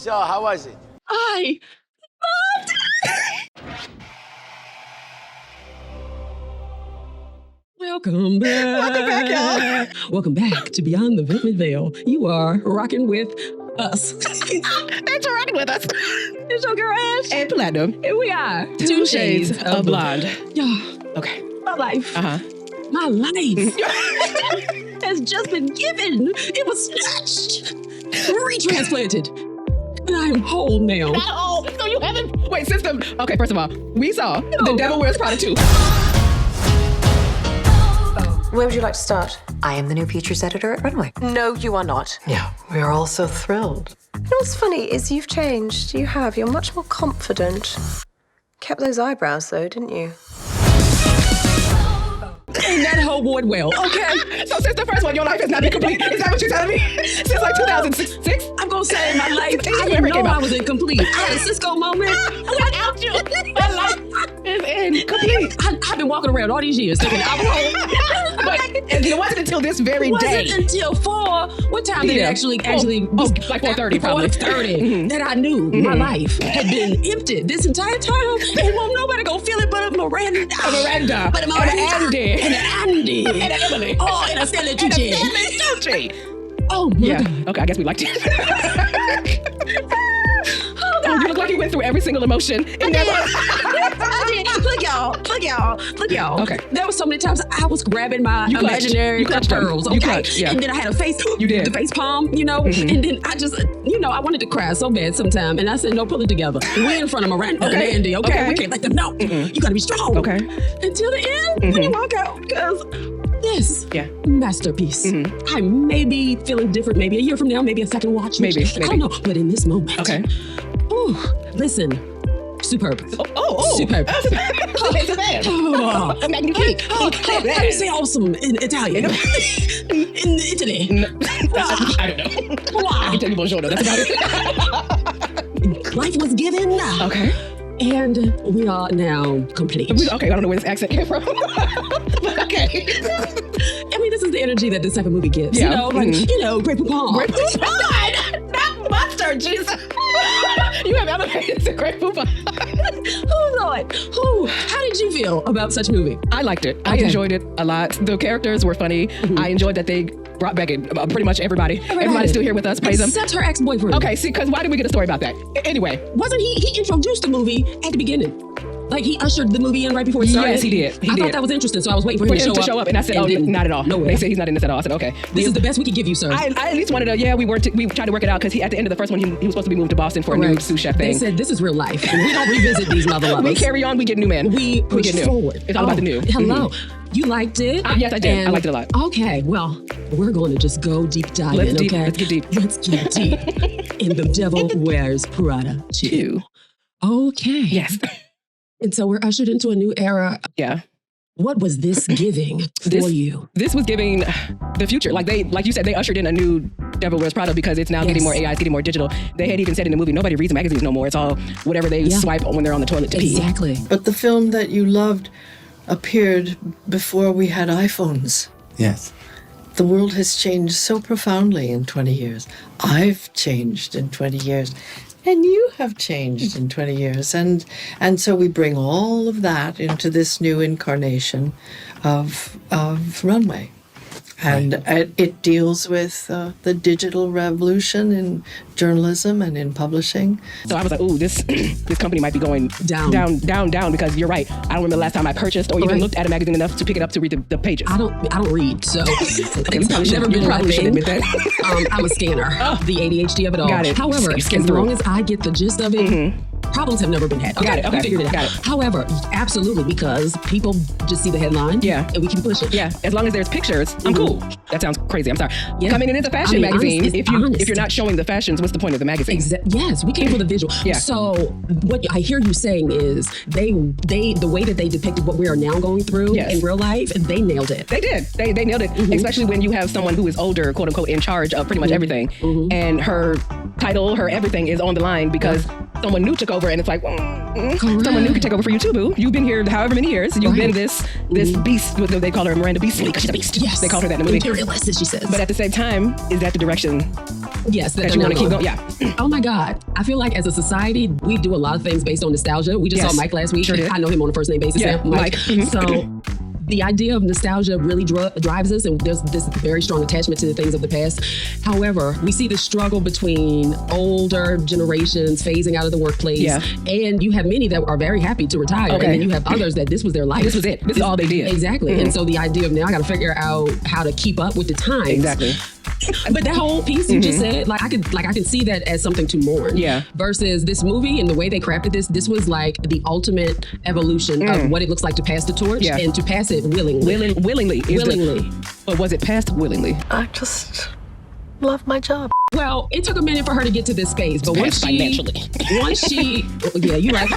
So, how was it? I loved it. Welcome back. Welcome back, y'all. Welcome back to Beyond the Velvet Veil. You are rocking with us. Thanks for rocking with us. It's your girl Ash. And Platinum. Here we are. Two shades of blonde. Y'all. Okay. My life. My life has just been given. It was snatched, retransplanted, and I am whole now. Not whole. So you haven't. Wait, system. Okay, first of all, we saw The Devil Wears Prada 2. Where would you like to start? I am the new features editor at Runway. No, you are not. Yeah, we are all so thrilled. You know what's funny is you've changed. You have. You're much more confident. Kept those eyebrows though, didn't you? And that whole board well, okay? So since the first one, your life has not been complete. Is that what you're telling me? Since like 2006? I'm gonna say my life, I didn't know I was incomplete. I had a Cisco moment. Without you, my life is incomplete. I've been walking around all these years thinking I was whole. But it wasn't until this very day. It wasn't until 4. What time did it actually like 4:30 probably. 4:30 that I knew my life had been empty this entire time. And won't nobody go feel it but a Miranda. But a Miranda. And Andy. And an Andy. And an Emily. Oh, and a Stanley Tucci. Oh my God. Okay, I guess we liked it. Oh, you look like you went through every single emotion. I did. Look, y'all. Okay. There were so many times I was grabbing my imaginary pearls. Okay. You clutched, yeah. And then I had a face. You did. The face palm, you know. And then I just, I wanted to cry so bad sometime. And I said, no, pull it together. We're in front of Miranda and Andy, okay? We can't let them know. You gotta be strong. Okay. Until the end, when you walk out. Because this masterpiece. I may be feeling different maybe a year from now, maybe a second watch. Maybe. I don't know. But in this moment. Okay. Ooh, listen. Superb. Superb. Magnifique. Let me say awesome in Italian. In Italy. I don't know. I can tell you bonjour. That's about it. Life was given. Okay. And we are now complete. Okay, I don't know where this accent came from. Okay. I mean, this is the energy that this type of movie gives. Yeah. You know, like, Grey Poupon. Grey Poupon! Not mustard, Jesus. You have elevated to Grey Poupon. Oh, Lord. How did you feel about such a movie? I liked it. I enjoyed it a lot. The characters were funny. I enjoyed that they brought back pretty much everybody. Everybody's still here with us. Praise them. Except her ex-boyfriend. Okay, see, because why did we get a story about that? Anyway. Wasn't he introduced the movie at the beginning? Like he ushered the movie in right before it started? Yes, he did. I thought that was interesting, so I was waiting for him to show up. And I said, not at all. No way. They said he's not in this at all. I said, okay. This is the best we could give you, sir. I at least wanted to, we tried to work it out because at the end of the first one, he was supposed to be moved to Boston for a new sous chef thing. They said, this is real life. And we don't revisit these mother lovers. We carry on, we get new men. We push get new. forward. It's all about the new. Hello. You liked it? Yes, I did. I liked it a lot. Okay, well, we're going to just go deep diving, okay? Let's get deep. Let's get deep in The Devil Wears Prada 2. Okay. Yes. And so we're ushered into a new era. Yeah. What was this giving for you? This was giving the future. Like you said, they ushered in a new Devil Wears Prada because it's now getting more AI, it's getting more digital. They had even said in the movie, nobody reads magazines no more. It's all whatever they swipe when they're on the toilet to pee. Exactly. But the film that you loved appeared before we had iPhones. Yes. The world has changed so profoundly in 20 years. I've changed in 20 years. And you have changed in 20 years. And so we bring all of that into this new incarnation of Runway. And it deals with the digital revolution in journalism and in publishing. So I was like, ooh, this company might be going down, because you're right. I don't remember the last time I purchased or even looked at a magazine enough to pick it up to read the pages. I don't read, so it's never been my thing. Admit that. I'm a scanner. The ADHD of it all. Got it. However, as long as I get the gist of it, problems have never been had. Okay, Got it. Okay. We figured it out. Got it. However, absolutely, because people just see the headline and we can push it. Yeah, as long as there's pictures, I'm cool. That sounds crazy. I'm sorry. Yeah. I mean, it is a fashion magazine. Honest, if you're not showing the fashions, what's the point of the magazine? Yes, we came for the visual. Yeah. So what I hear you saying is the way that they depicted what we are now going through in real life, they nailed it. They did. They nailed it. Especially when you have someone who is older, quote unquote, in charge of pretty much everything, and her title, her everything is on the line because someone new took over, and it's like, someone new could take over for you too, boo. You've been here however many years. You've been this beast. They call her Miranda Priestly because she's a beast. Yes. They called her that in the movie. Imperialist, as she says. But at the same time, is that the direction Yes, that you want to keep going. Yeah. Oh my God. I feel like as a society, we do a lot of things based on nostalgia. We just saw Mike last week. Sure did. I know him on a first name basis. Yeah, now, Mike. Mike. So the idea of nostalgia really drives us, and there's this very strong attachment to the things of the past. However, we see the struggle between older generations phasing out of the workplace, and you have many that are very happy to retire, and then you have others that this was their life. This was it. This is all they did. Exactly. And so the idea of now I got to figure out how to keep up with the times. Exactly. But that whole piece you just said, I can see that as something to mourn. Yeah. Versus this movie and the way they crafted this was like the ultimate evolution of what it looks like to pass the torch and to pass it willingly. Willingly. But was it passed willingly? I just love my job. Well, it took a minute for her to get to this space, but once she, yeah, you're right.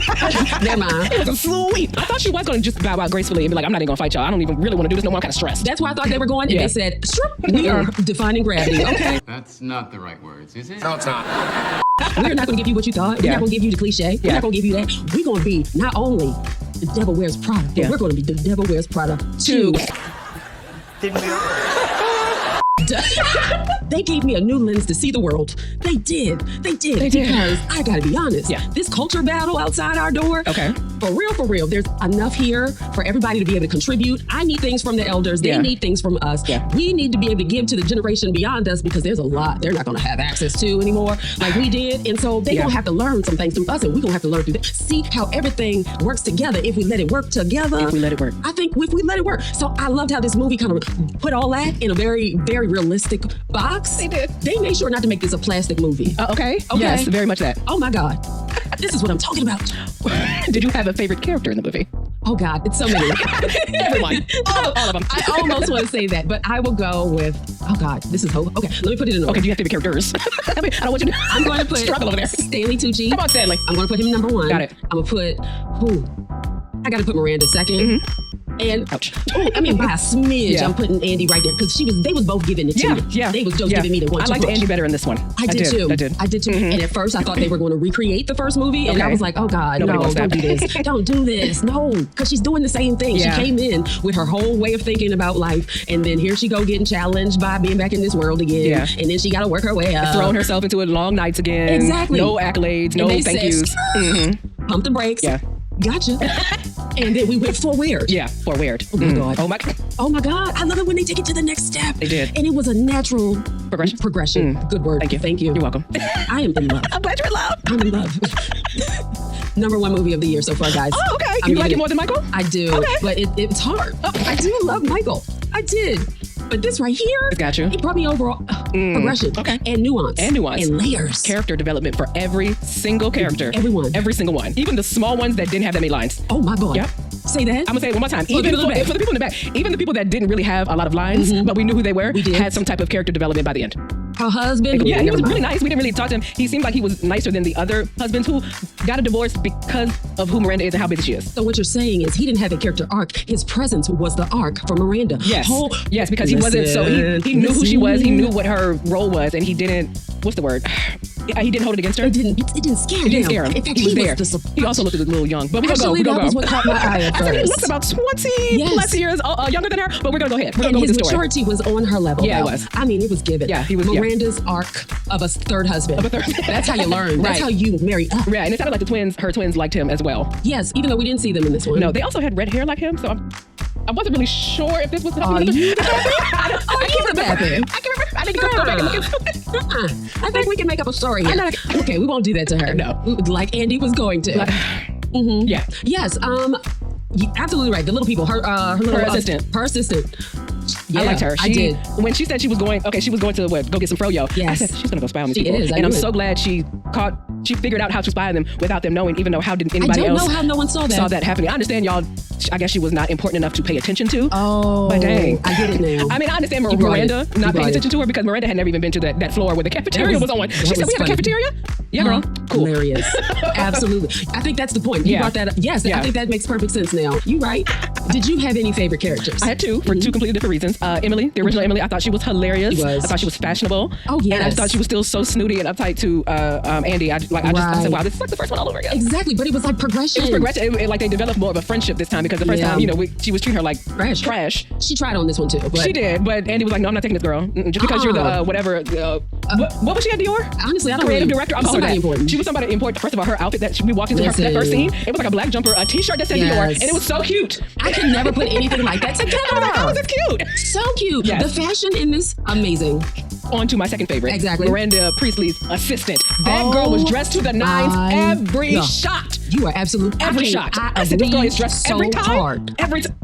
Never mind. It was sweet. I thought she was going to just bow out gracefully and be like, I'm not even going to fight y'all. I don't even really want to do this no more. I'm kind of stressed. That's why I thought they were going, and they said, we are defying gravity. Okay. That's not the right words, is it? No, it's not. We're not going to give you what you thought. We're not going to give you the cliche. We're not going to give you that. We're going to be not only the Devil Wears Prada, but we're going to be the Devil Wears Prada 2. Didn't we? They gave me a new lens to see the world. They did. Because I gotta be honest. This culture battle outside our door. Okay. For real. There's enough here for everybody to be able to contribute. I need things from the elders. They need things from us. We need to be able to give to the generation beyond us because there's a lot they're not gonna have access to anymore like we did. And so they're gonna have to learn some things through us, and we're gonna have to learn through them. See how everything works together if we let it work together. If we let it work. I think if we let it work. So I loved how this movie kind of put all that in a very, very realistic box. They did. They made sure not to make this a plastic movie. Okay. Yes, very much that. Oh my God. This is what I'm talking about. Did you have a favorite character in the movie? Oh God, it's so many. Everyone. All of them. I almost want to say that, but I will go with, oh God, this is hope. Okay, let me put it in order. Okay, do you have favorite characters? I don't want you to I'm going to put struggle over there. Stanley Tucci. Come on, Stanley. I'm going to put him number 1. Got it. I'm going to put, I got to put Miranda second. And ouch. By a smidge, I'm putting Andy right there because they was both giving it to me. Yeah. They was just giving me the one. I liked Andy better in this one. I did too. I did too. And at first I thought they were going to recreate the first movie, and I was like, oh God, Nobody no, wants don't that. do this. Don't do this. No, because she's doing the same thing. Yeah. She came in with her whole way of thinking about life, and then here she go getting challenged by being back in this world again. Yeah. And then she got to work her way up. Throwing herself into it long nights again. Exactly. No accolades, no thank yous. Pump the brakes. Yeah. Gotcha. And then we went for weird. Yeah, for weird. Oh my God. Oh my God. I love it when they take it to the next step. They did. And it was a natural progression. Good word. Thank you. You're welcome. I am in love. I'm glad you're in love. I'm in love. Number 1 movie of the year so far, guys. Oh, okay. You like it more than Michael? I do. Okay. But it's hard. I do love Michael. I did. But this right here, It's got you. It brought me overall progression. Okay. And nuance. And layers. Character development for every single character. Everyone. Every single one. Even the small ones that didn't have that many lines. Oh my boy. Yep. Say that. I'm gonna say it one more time. For the people in the back. For the people in the back, even the people that didn't really have a lot of lines, but we knew who they were, had some type of character development by the end. Her husband. Yeah, he was really nice. We didn't really talk to him. He seemed like he was nicer than the other husbands who got a divorce because of who Miranda is and how busy she is. So what you're saying is he didn't have a character arc. His presence was the arc for Miranda. Yes. Yes, because he wasn't so he knew who she was. He knew what her role was, and he didn't. What's the word? He didn't hold it against her. It didn't scare him. It didn't scare him. In fact, he was there. Was he also looked a little young, but we're gonna go. Actually, that was what caught my eye at first. He looks about 20 plus years younger than her, but we're gonna go ahead. We're gonna go with the story. His maturity was on her level. Yeah, though. it was. I mean, it was given. Yeah, he was. Miranda's arc of a third husband. That's how you learn. That's how you marry up. Right, and it sounded like her twins liked him as well. Yes, even though we didn't see them in this one. No, they also had red hair like him, so I wasn't really sure if this was I can't remember. I need to go back and look at I think we can make up a story here. Okay, we won't do that to her. No. Like Andy was going to. Yeah. Yes, you're absolutely right. The little people, her assistant. Her assistant. Yeah, I liked her. I did. When she said she was going to go get some froyo. Yes. I said, she's going to go spy on these She people. is, and I'm so glad she figured out how to spy on them without them knowing, even though how did anybody else I don't know how no one saw that happening. I understand y'all, I guess she was not important enough to pay attention to. Oh. But dang. I get it now. I mean, I understand Miranda not paying attention to her because Miranda had never even been to that floor where the cafeteria was on. She said, we have a cafeteria? Yeah, girl. Cool. Hilarious. Absolutely. I think that's the point. You brought that up. Yes, I think that makes perfect sense now. You right. Did you have any favorite characters? I had 2 for 2 completely different reasons. Emily, the original Emily, I thought she was hilarious. She was. I thought she was fashionable. Oh, yes. And I thought she was still so snooty and uptight to Andy. I said, wow, this is like the first one all over again. Exactly, but it was like progression. It was progression. Like they developed more of a friendship this time because the first time, she was treating her like trash. She tried on this one too. But she did, but Andy was like, no, I'm not taking this girl. Just because you're the What was she at Dior? Honestly, I don't Creative really, director. I'll call her somebody that. important. She was somebody important. First of all, her outfit that we walked into that first scene, it was like a black jumper, a t-shirt that said Dior, and it was so cute. I can never put anything like that together. How is this cute? So cute. Yes. The fashion in this, amazing. On to my second favorite. Exactly. Miranda Priestly's assistant. That girl was dressed to the nines every shot. You are absolutely Every shot. I said, this girl is dressed so every time. hard. Every time.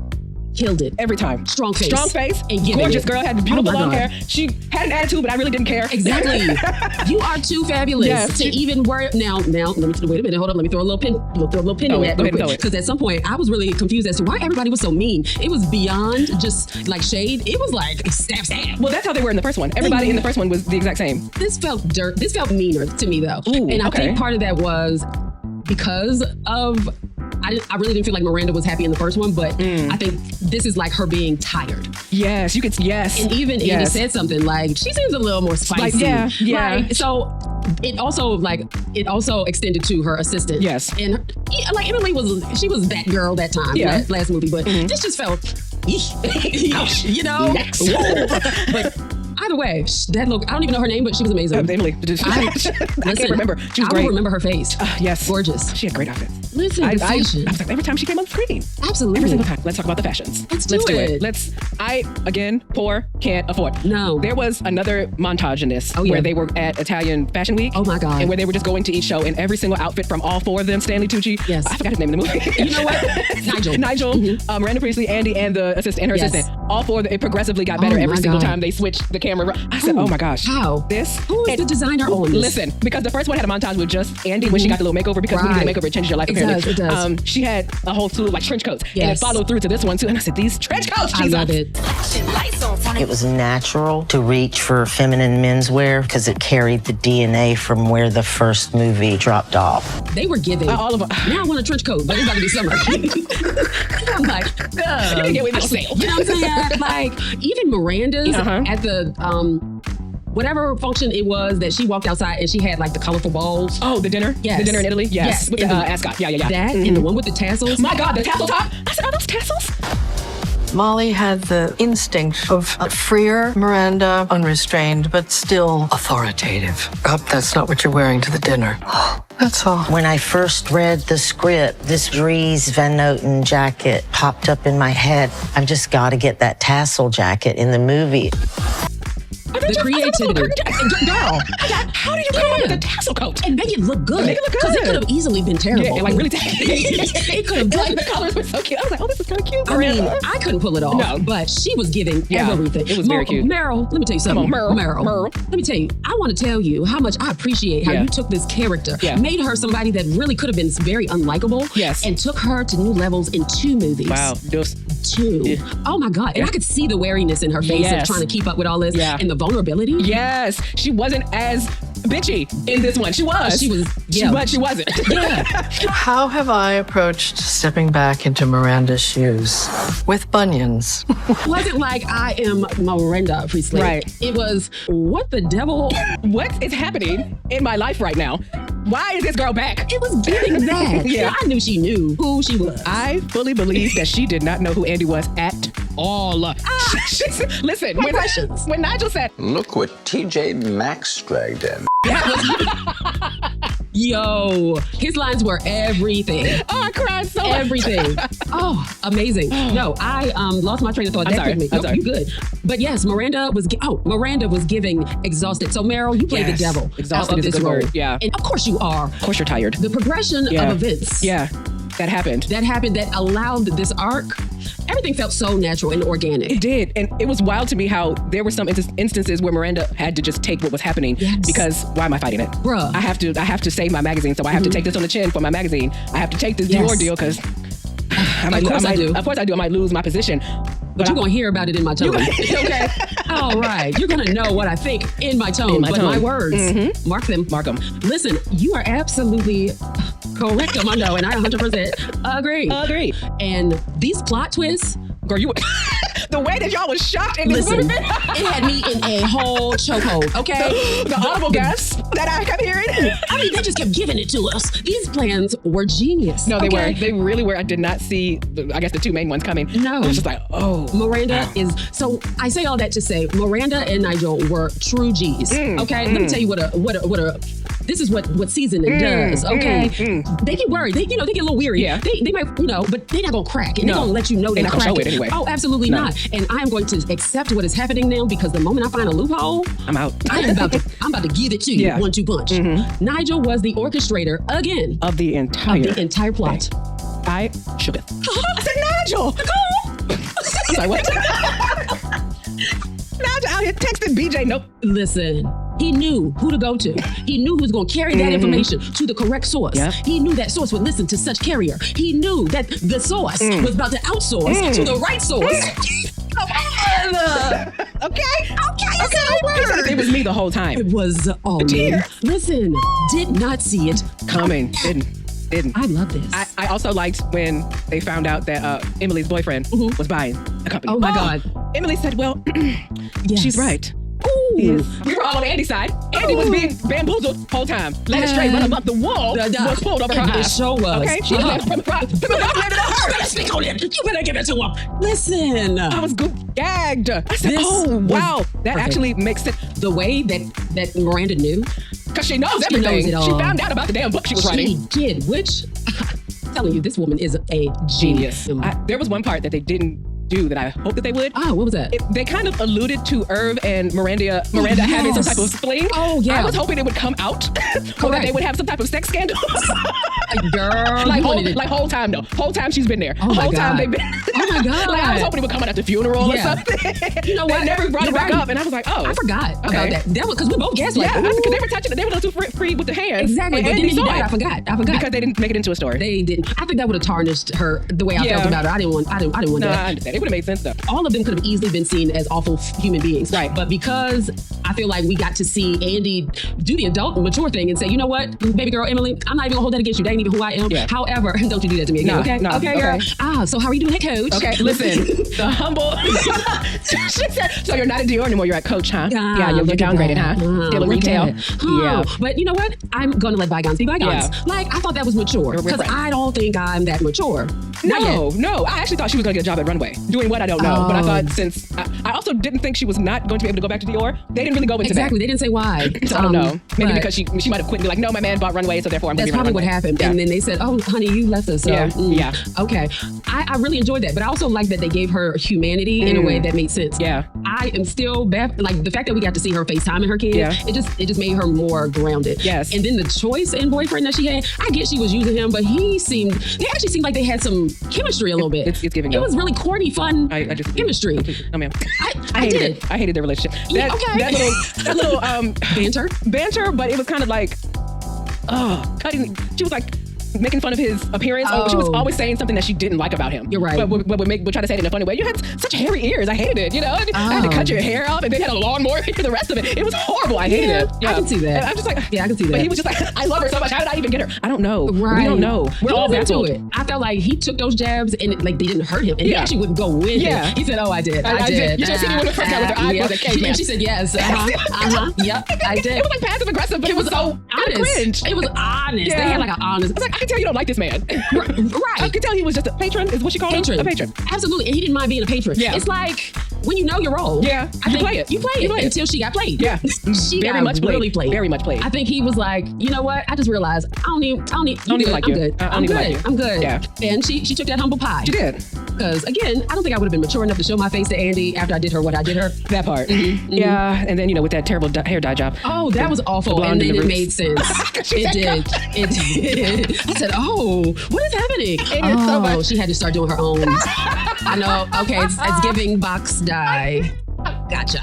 Killed it. Every time. Strong face. Strong face. And giving gorgeous it. girl. Had beautiful Oh my long God. hair. She had an attitude, but I really didn't care. Exactly. You are too fabulous Yes. to even worry. Now, let me wait a minute. Hold up. Let me throw a little pin. In Oh, that go ahead and throw it. because at some point I was really confused as to why everybody was so mean. It was beyond just like shade. It was like stab, stab. Well, that's how they were in the first one. Everybody in the first one was the exact same. This felt dirt. This felt meaner to me though, Ooh, and I okay. think part of that was because of. I really didn't feel like Miranda was happy in the first one, but I think this is like her being tired. Yes, you could. Yes, And even Andy said something like, she seems a little more spicy. Like, yeah. Like, so it also extended to her assistant. Yes. And like Emily was that girl that time, Yeah. last movie, but this just felt, you know? But either way, that look, I don't even know her name, but she was amazing. Emily. I can't remember. She was I great. will remember her face. Yes. Gorgeous. She had great outfits. Listen, I the fashion. was like, every time she came on screen. Absolutely. Every single time. Let's talk about the fashions. Let's do it. Again, poor, can't afford. No. There was another montage in this Oh, yeah. where they were at Italian Fashion Week. Oh, my God. And where they were just going to each show, and every single outfit from all four of them, Stanley Tucci. Yes. I forgot his name in the movie. You know what? Nigel. Miranda Priestly, Andy, and the assistant, and her Yes. assistant. All four, it progressively got better Oh, every my single God. time they switched the camera. I said, oh my gosh. How? This? Who is the designer on this? Listen, because the first one had a montage with just Andy when she got the little makeover, because when you get a Right. makeover, it changes your life It apparently. does, it does. She had a whole slew of like trench coats, and it Yes. followed through to this one too. And I said, these trench coats, I Jesus. love it. It was natural to reach for feminine menswear because it carried the DNA from where the first movie dropped off. They were giving. All of them. Now I want a trench coat, but it's about to be summer. I'm like, You can get with no sale. You know what I'm saying? Like, even Miranda's Uh-huh. at the whatever function it was that she walked outside and she had like the colorful balls. Oh, the dinner? Yes. The dinner in Italy? Yes. With the And ascot. Yeah. That and the one with the tassels. My God, the tassel top? I said, are those tassels? Molly had the instinct of a freer Miranda, unrestrained, but still authoritative. I hope that's not what you're wearing to the dinner. That's all. When I first read the script, this Dries Van Noten jacket popped up in my head. I've just got to get that tassel jacket in the movie. The creativity. Girl. How did you come up with a tassel coat? And make it look good. Make it look Because it good. could have easily been terrible. Yeah, like really It could have Like, the colors were so cute. I was like, oh, this is kind of cute. I mean, I couldn't pull it off, No. but she was giving everything. It was very cute. Meryl, let me tell you something. Come on, Meryl. Let me tell you, I want to tell you how much I appreciate how Yeah. you took this character, Yeah. made her somebody that really could have been very unlikable, Yes. and took her to new levels in 2 movies. Wow. Those, Two. Oh my God. And I could see the wariness in her face of Yes. trying to keep up with all this Yeah. and the vulnerability. yes. She wasn't as bitchy in this one. She was. She was, But she wasn't. Yeah. How have I approached stepping back into Miranda's shoes? With bunions. Wasn't like I am Miranda Priestly. Right. It was, what the devil? What is happening in my life right now? Why is this girl back? It was giving that. Yeah. I knew she knew who she was. I fully believe that she did not know who Andy was at all. Listen, when Nigel said, Look what TJ Maxx dragged in. Yo, his lines were everything. oh, I cried so much. Everything. Oh, amazing. No, I lost my train of thought. I'm That sorry. took me. I'm No, sorry. you good. But yes, Miranda was giving exhausted. So Meryl, you played Yes. the devil Exhausted out of is a this good role. word, yeah. And of course you are. Of course you're tired. The progression Yeah. of events. Yeah, that happened. That happened that allowed this arc. Everything felt so natural and organic. It did. And it was wild to me how there were some instances where Miranda had to just take what was happening. Yes. Because why am I fighting it? Bruh. I have to save my magazine. So I have to take this on the chin for my magazine. I have to take this Yes. Dior deal because Of course I do. Of course I do. I might lose my position. But you're going to hear about it in my tone. Okay. All right. You're going to know what I think in my tone. In my but tone. my words, mark them. Mark 'em. Listen, you are absolutely correct, Armando, and I 100% agree. Agree. And these plot twists, Girl, you The way that y'all was shocked in this Listen, movie. it had me in a whole chokehold, okay? The audible gasp that I kept hearing. I mean, they just kept giving it to us. These plans were genius. No, they okay? were. They really were. I did not see, I guess, the two main ones coming. No. It was just like, oh. Miranda is, so I say all that to say, Miranda and Nigel were true G's, okay? Let me tell you this is what seasoning does, okay? They get worried. They get a little weary. Yeah. They might, but they're not gonna crack. And they're gonna let you know they're not gonna cracking. show it anyway. Oh, absolutely not. And I am going to accept what is happening now because the moment I find a loophole, I'm out. I'm about to give it to you, 1-2 punch. Nigel was the orchestrator again Of the entire plot. I shook it. I said, Nigel! I'm like, what? Nigel out here texting BJ. Nope. Listen, he knew who to go to. He knew who was going to carry that information to the correct source. Yep. He knew that source would listen to such carrier. He knew that the source was about to outsource to the right source. Come on! Okay. He said it was me the whole time. It was all me. Listen, did not see it Coming. Didn't. I love this. I also liked when they found out that Emily's boyfriend was buying a company. Oh my God. Emily said, well, Yes. she's right. Ooh. Yes. We were all on Andy's side. Andy was being bamboozled the whole time. Led straight, run up the wall, was pulled over her It eyes. sure was. Okay? She was from the Speak on it. You better give it to him. Listen. I was gagged. I said, oh, wow. That actually makes sense. The way that Miranda knew. Because she knows She everything. knows it all. She found out about the damn book she was She writing. did, which, I'm telling you, this woman is a genius. There was one part that they didn't do that I hope that they would. Oh, what was that? They kind of alluded to Irv and Miranda having some type of fling. Oh, yeah. I was hoping it would come out. Or that they would have some type of sex scandal. Girl, like whole time though. Whole time she's been there. Oh my whole time God. they've been. Oh my God. Like I was hoping it would come out at the funeral or something. You know what? They never brought it You're back right. up, and I was like, oh, I forgot about okay. that. That was because we both guessed like, Yeah, ooh. because they were touching it. They were a little too free with the hands. Exactly. And But then Andy he saw died. it. I forgot. Because they didn't make it into a story. They didn't. I think that would have tarnished her the way I felt about her. I didn't want No, that. I understand. It would have made sense though. All of them could have easily been seen as awful human beings. Right. But because I feel like we got to see Andy do the adult and mature thing and say, you know what, baby girl Emily, I'm not even gonna hold that against you. That ain't even who I am. Yeah. However, don't you do that to me again, okay? No, okay, girl. So how are you doing, head coach? Okay, listen, the humble. She said, so you're not at Dior anymore. You're at Coach, huh? Yeah, you're look at downgraded, that. huh? Still in Look retail. at that. Yeah. But you know what? I'm gonna let bygones be bygones. Yeah. Like I thought that was mature We're because friends. I don't think I'm that mature. Not yet. No. I actually thought she was going to get a job at Runway. Doing what, I don't know. But I thought since... I also didn't think she was not going to be able to go back to Dior. They didn't really go into Exactly. that. They didn't say why. So I don't know. Maybe but because she might have quit and be like, no, my man bought Runway, so therefore I'm going That's to be probably what Runway. happened. Yeah. And then they said, oh, honey, you left us. So, Yeah. Okay. I really enjoyed that. But I also like that they gave her humanity in a way that made sense. Yeah. I am still like the fact that we got to see her FaceTime and her kids, Yeah. it just made her more grounded. Yes. And then the choice and boyfriend that she had, I get she was using him, but they actually seemed like they had some chemistry a little bit. It's giving It up. was really corny, fun I just chemistry. Oh man, I hated did. it. I hated their relationship. Yeah, okay. That little Banter. but it was kind of like, cutting. She was like making fun of his appearance. She was always saying something that she didn't like about him. You're right. But would try to say it in a funny way. You had such hairy ears. I hated it. You know, I had to cut your hair off, and then had a lawnmower for the rest of it. It was horrible. I hated it. I can see that. And I'm just like, yeah, I can see that. But he was just like, I love her so much. How did I even get her? I don't know. Right. We don't know. We're He all was into baffled. it. I felt like he took those jabs and they didn't hurt him. And he actually wouldn't go with it. He said, oh, I did. I did. You should see me when we first got with her eyes yeah. was a caveman. And she said, yes. Yep, I did. It was like passive aggressive, but it was so honest. cringe. It was honest. Yeah. They had like an honest. I was like, I can tell you don't like this man. Right. I could tell he was just a patron, is what she called him? A patron. Absolutely. And he didn't mind being a patron. Yeah. It's like when you know your role. Yeah. I think play it. You play it until she got played. Yeah. She Very got much played. really played. Very much played. I think he was like, you know what? I just realized I don't even like you. I'm good. I'm good. Yeah. And she took that humble pie. She did. Because again, I don't think I would have been mature enough to show my face to Andy after I did her what I did her. That part. Yeah. And then, with that terrible hair dye job. Oh, that was awful. And then it made sense. It did. It did. I said, oh, what is happening? So much. She had to start doing her own. I know. Okay, it's giving box dye. Gotcha.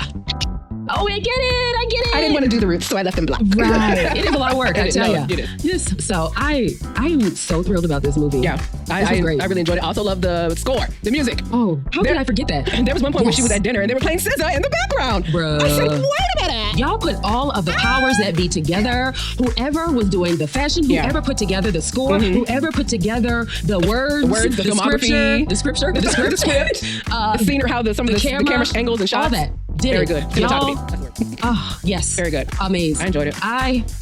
Oh, I get it. I didn't want to do the roots, so I left them black. Right. It is a lot of work, I tell you. It is. Yes. So I am so thrilled about this movie. Yeah. I really enjoyed it. I also love the score, the music. Oh, how could I forget that? There was one point when she was at dinner and they were playing SZA in the background. Bruh. I said, wait a minute. Y'all put all of the powers that be together. Whoever was doing the fashion, whoever put together the score, whoever put together the words, the filmography, the script, the scene, how some of the camera angles and shots. All that. Very good. Cinematography. Y'all, oh, yes. Very good. Amazing. I enjoyed it.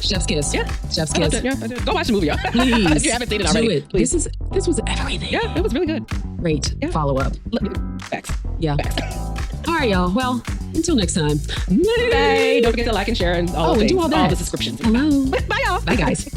Chef's kiss. Yeah. Chef's I liked kiss. it. Yeah, I did. Go watch the movie, y'all. Please. If you haven't seen it already. Do it. Please. This was everything. Yeah, it was really good. Great. Yeah. Follow up. Facts. Yeah. Facts. All right, y'all. Well, until next time. Bye. Don't forget to like and share and all the things, do all that. all the subscriptions. Hello. Bye, y'all. Bye, guys.